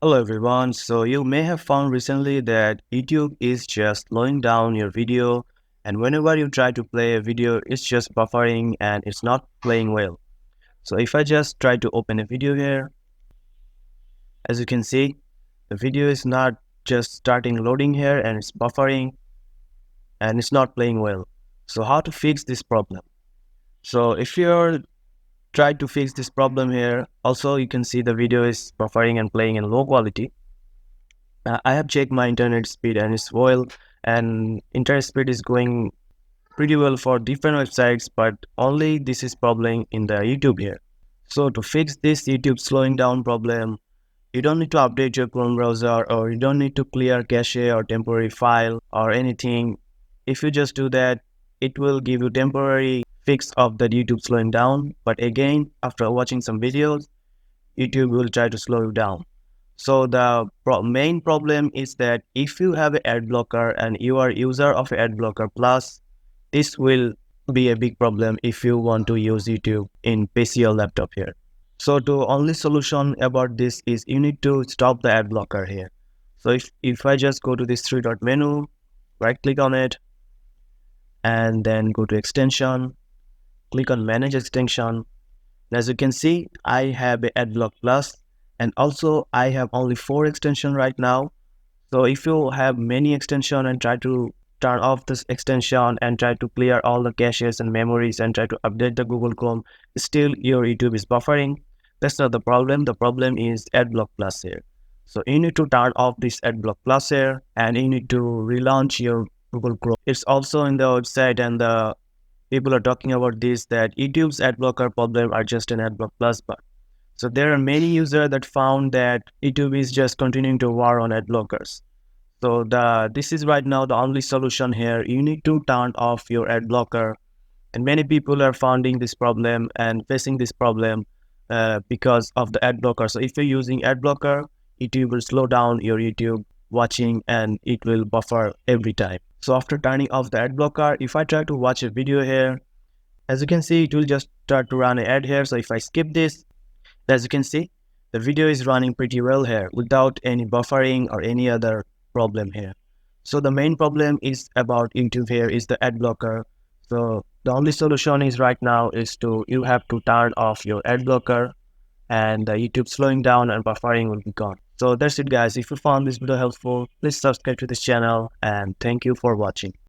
Hello everyone. So you may have found recently that YouTube is just slowing down your video, and whenever you try to play a video, it's just buffering and it's not playing well. So if I just try to open a video here, as you can see, the video is not just starting loading here and it's buffering and it's not playing well. So how to fix this problem? So if you're try to fix this problem here, also you can see the video is buffering and playing in low quality. I have checked my internet speed and it's well, and internet speed is going pretty well for different websites, but only this is problem in the YouTube here. So to fix this YouTube slowing down problem, you don't need to update your Chrome browser, or you don't need to clear cache or temporary file or anything. If you just do that, it will give you temporary fix of the YouTube slowing down. But again, after watching some videos, YouTube will try to slow you down. So the main problem is that if you have an ad blocker and you are user of ad blocker plus, this will be a big problem if you want to use YouTube in PC or laptop here. So the only solution about this is you need to stop the ad blocker here. So if I just go to this three dot menu, right click on it, and then go to extension, click on manage extension. As you can see, I have a AdBlock Plus, and also I have only 4 extension right now. So if you have many extension and try to turn off this extension and try to clear all the caches and memories and try to update the Google Chrome, still your YouTube is buffering. That's not the problem. The problem is AdBlock Plus here. So you need to turn off this AdBlock Plus here, and you need to relaunch your Google Chrome. It's also in the website, and the people are talking about this, that YouTube's ad blocker problem are just an ad block plus bug. So there are many users that found that YouTube is just continuing to war on ad blockers. So this is right now the only solution here. You need to turn off your ad blocker, and many people are finding this problem and facing this problem because of the ad blocker. So if you're using ad blocker, YouTube will slow down your YouTube watching and it will buffer every time. So after turning off the ad blocker, if I try to watch a video here, as you can see, it will just start to run an ad here. So if I skip this, as you can see, the video is running pretty well here without any buffering or any other problem here. So the main problem is about YouTube here is the ad blocker. So the only solution is right now is you have to turn off your ad blocker, and the YouTube slowing down and buffering will be gone. So that's it guys. If you found this video helpful, please subscribe to this channel, and thank you for watching.